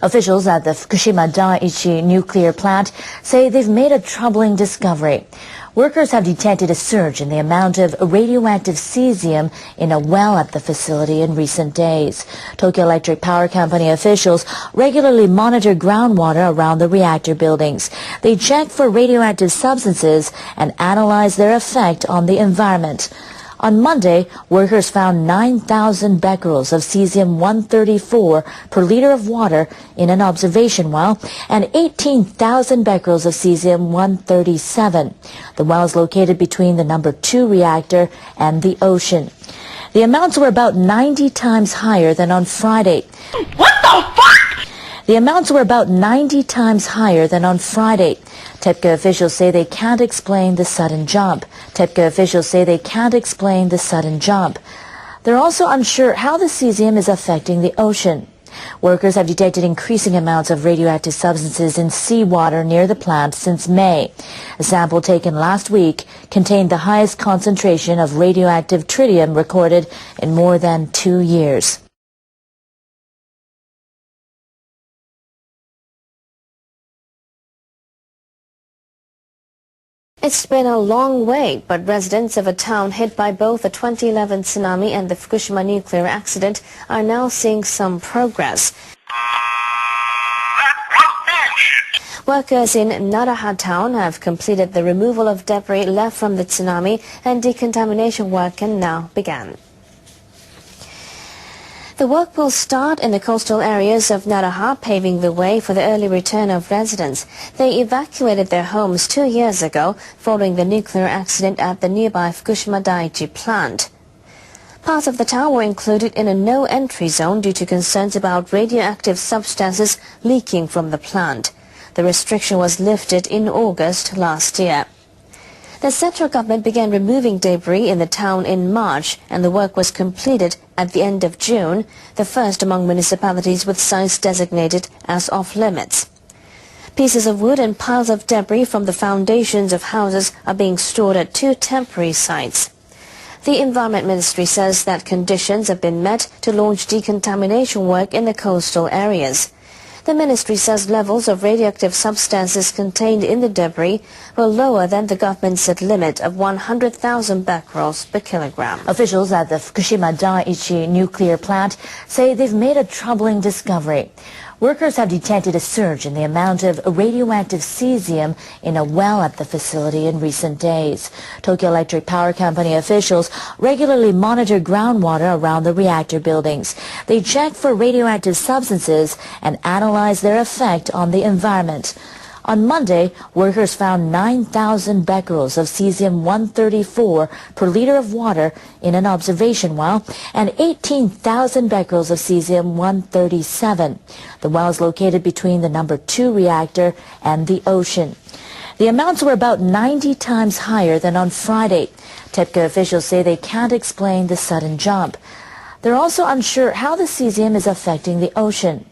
Officials at the Fukushima Daiichi nuclear plant say they've made a troubling discovery. Workers have detected a surge in the amount of radioactive cesium in a well at the facility in recent days. Tokyo Electric Power Company officials regularly monitor groundwater around the reactor buildings. They check for radioactive substances and analyze their effect on the environment. On Monday, workers found 9,000 becquerels of cesium-134 per liter of water in an observation well and 18,000 becquerels of cesium-137. The well is located between the number 2 reactor and the ocean. The amounts were about 90 times higher than on Friday. What the fuck? The amounts were about 90 times higher than on Friday. TEPCO officials say they can't explain the sudden jump. They're also unsure how the cesium is affecting the ocean. Workers have detected increasing amounts of radioactive substances in seawater near the plant since May. A sample taken last week contained the highest concentration of radioactive tritium recorded in more than 2 years. It's been a long wait, but residents of a town hit by both the 2011 tsunami and the Fukushima nuclear accident are now seeing some progress. Workers in Naraha town have completed the removal of debris left from the tsunami, and decontamination work can now begin. The work will start in the coastal areas of Naraha, paving the way for the early return of residents. They evacuated their homes 2 years ago following the nuclear accident at the nearby Fukushima Daiichi plant. Parts of the town were included in a no-entry zone due to concerns about radioactive substances leaking from the plant. The restriction was lifted in August last year. The central government began removing debris in the town in March, and the work was completed at the end of June, the first among municipalities with sites designated as off-limits. Pieces of wood and piles of debris from the foundations of houses are being stored at 2 temporary sites. The Environment Ministry says that conditions have been met to launch decontamination work in the coastal areas. The ministry says levels of radioactive substances contained in the debris were lower than the government set limit of 100,000 becquerels per kilogram. Officials at the Fukushima Daiichi nuclear plant say they've made a troubling discovery. Workers have detected a surge in the amount of radioactive cesium in a well at the facility in recent days. Tokyo Electric Power Company officials regularly monitor groundwater around the reactor buildings. They check for radioactive substances and analyze their effect on the environment. On Monday, workers found 9,000 becquerels of cesium-134 per liter of water in an observation well and 18,000 becquerels of cesium-137. The well is located between the number 2 reactor and the ocean. The amounts were about 90 times higher than on Friday. TEPCO officials say they can't explain the sudden jump. They're also unsure how the cesium is affecting the ocean.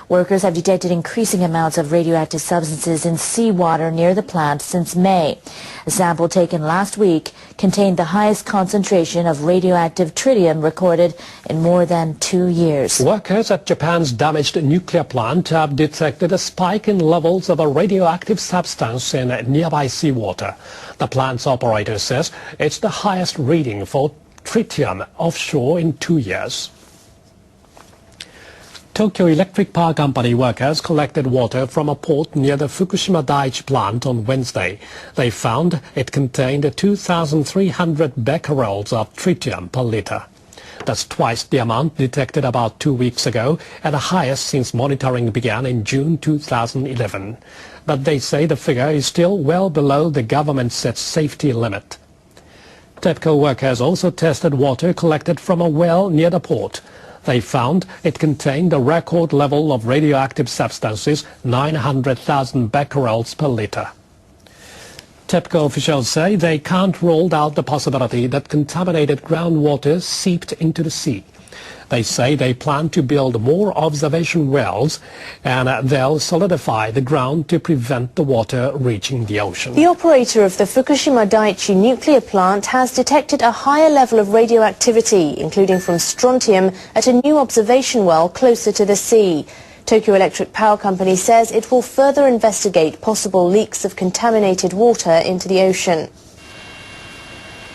Workers have detected increasing amounts of radioactive substances in seawater near the plant since May. A sample taken last week contained the highest concentration of radioactive tritium recorded in more than 2 years. Workers at Japan's damaged nuclear plant have detected a spike in levels of a radioactive substance in nearby seawater. The plant's operator says it's the highest reading for tritium offshore in 2 years. Tokyo Electric Power Company workers collected water from a port near the Fukushima Daiichi plant on Wednesday. They found it contained 2,300 becquerels of tritium per liter. That's twice the amount detected about 2 weeks ago and the highest since monitoring began in June 2011. But they say the figure is still well below the government-set safety limit. TEPCO workers also tested water collected from a well near the port. They found it contained a record level of radioactive substances, 900,000 becquerels per liter. TEPCO officials say they can't rule out the possibility that contaminated groundwater seeped into the sea. They say they plan to build more observation wells and they'll solidify the ground to prevent the water reaching the ocean. The operator of the Fukushima Daiichi nuclear plant has detected a higher level of radioactivity, including from strontium, at a new observation well closer to the sea. Tokyo Electric Power Company says it will further investigate possible leaks of contaminated water into the ocean.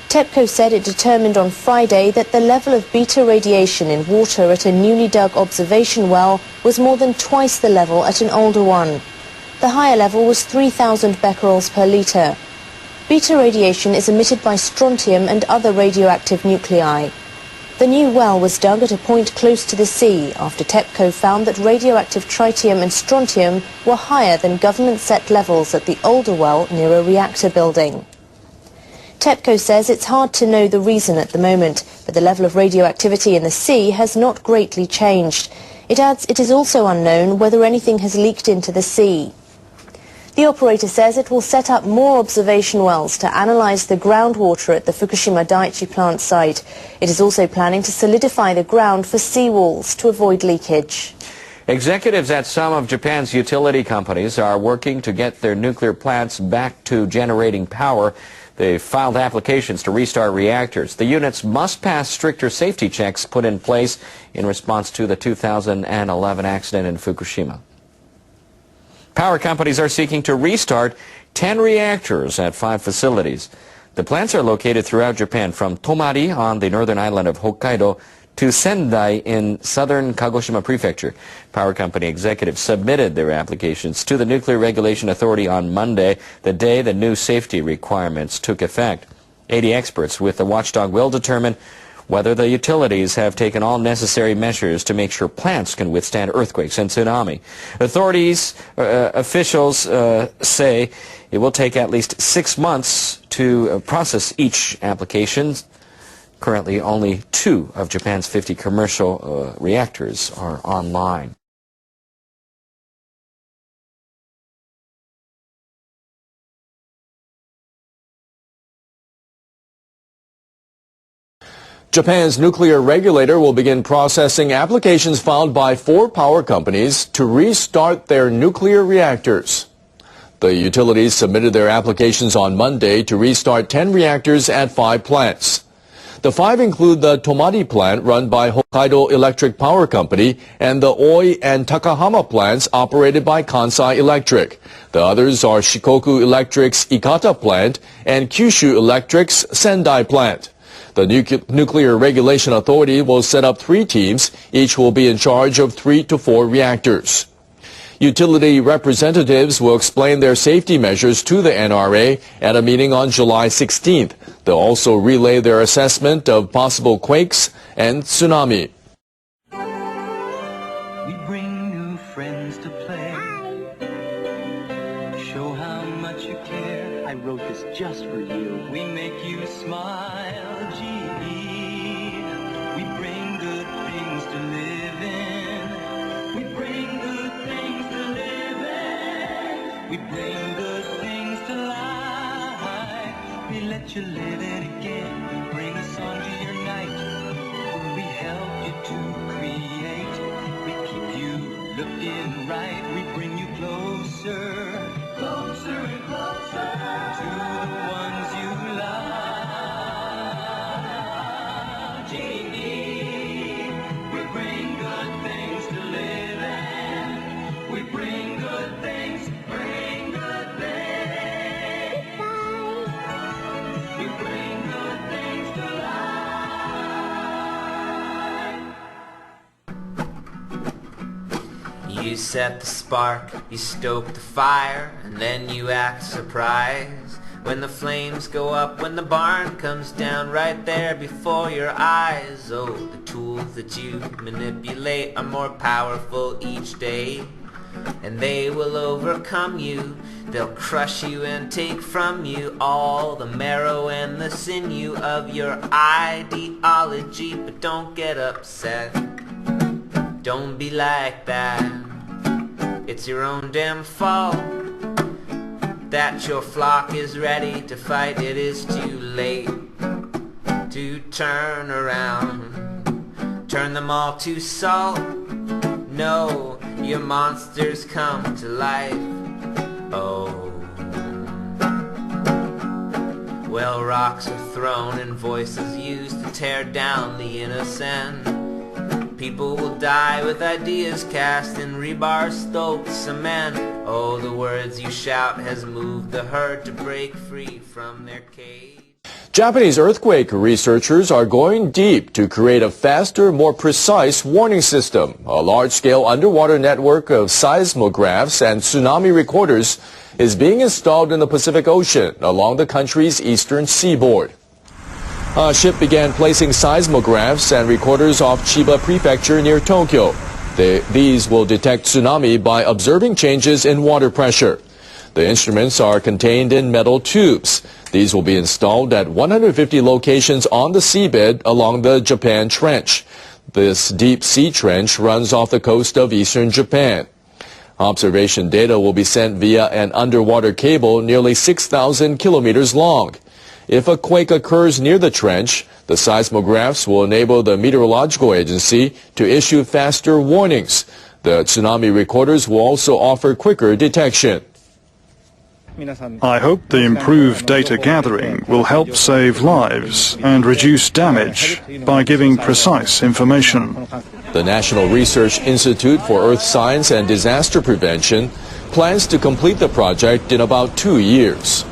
TEPCO said it determined on Friday that the level of beta radiation in water at a newly dug observation well was more than twice the level at an older one. The higher level was 3,000 becquerels per litre. Beta radiation is emitted by strontium and other radioactive nuclei. The new well was dug at a point close to the sea after TEPCO found that radioactive tritium and strontium were higher than government-set levels at the older well near a reactor building. TEPCO says it's hard to know the reason at the moment, but the level of radioactivity in the sea has not greatly changed. It adds it is also unknown whether anything has leaked into the sea. The operator says it will set up more observation wells to analyze the groundwater at the Fukushima Daiichi plant site. It is also planning to solidify the ground for seawalls to avoid leakage. Executives at some of Japan's utility companies are working to get their nuclear plants back to generating power. They've filed applications to restart reactors. The units must pass stricter safety checks put in place in response to the 2011 accident in Fukushima. Power companies are seeking to restart 10 reactors at 5 facilities. The plants are located throughout Japan, from Tomari on the northern island of Hokkaido to Sendai in southern Kagoshima Prefecture. Power company executives submitted their applications to the Nuclear Regulation Authority on Monday, the day the new safety requirements took effect. 80 experts with the watchdog will determine whether the utilities have taken all necessary measures to make sure plants can withstand earthquakes and tsunami. Officials say it will take at least 6 months to process each application. Currently, only 2 of Japan's 50 commercial reactors are online. Japan's nuclear regulator will begin processing applications filed by 4 power companies to restart their nuclear reactors. The utilities submitted their applications on Monday to restart 10 reactors at 5 plants. The 5 include the Tomari plant run by Hokkaido Electric Power Company and the Oi and Takahama plants operated by Kansai Electric. The others are Shikoku Electric's Ikata plant and Kyushu Electric's Sendai plant. The Nuclear Regulation Authority will set up 3 teams. Each will be in charge of 3 to 4 reactors. Utility representatives will explain their safety measures to the NRA at a meeting on July 16th. They'll also relay their assessment of possible quakes and tsunami. We bring new friends to play. Show how much you care. I wrote this just for you. We make you smile, gee. We bring good things to live in. We bring good things to live in. We bring good things to life. We let you live it again. Bring a song to your night. We help you to create. We keep you looking right. We bring you closer, closer and closer to the ones you love. Genie, we bring good things to live in. We bring good things, bring good things. We bring good things to life. You set the spark, you stoke the fire, and then you act surprised when the flames go up, when the barn comes down right there before your eyes. Oh, the tools that you manipulate are more powerful each day, and they will overcome you. They'll crush you and take from you all the marrow and the sinew of your ideology. But don't get upset, don't be like that. It's your own damn fault that your flock is ready to fight. It is too late to turn around, turn them all to salt. No, your monsters come to life. Oh, well, rocks are thrown and voices used to tear down the innocent. People will die with ideas cast in rebar stoked cement. Oh, the words you shout has moved the herd to break free from their cage. Japanese earthquake researchers are going deep to create a faster, more precise warning system. A large-scale underwater network of seismographs and tsunami recorders is being installed in the Pacific Ocean along the country's eastern seaboard. A ship began placing seismographs and recorders off Chiba Prefecture near Tokyo. These will detect tsunami by observing changes in water pressure. The instruments are contained in metal tubes. These will be installed at 150 locations on the seabed along the Japan Trench. This deep sea trench runs off the coast of eastern Japan. Observation data will be sent via an underwater cable nearly 6,000 kilometers long. If a quake occurs near the trench, the seismographs will enable the meteorological agency to issue faster warnings. The tsunami recorders will also offer quicker detection. I hope the improved data gathering will help save lives and reduce damage by giving precise information. The National Research Institute for Earth Science and Disaster Prevention plans to complete the project in about 2 years.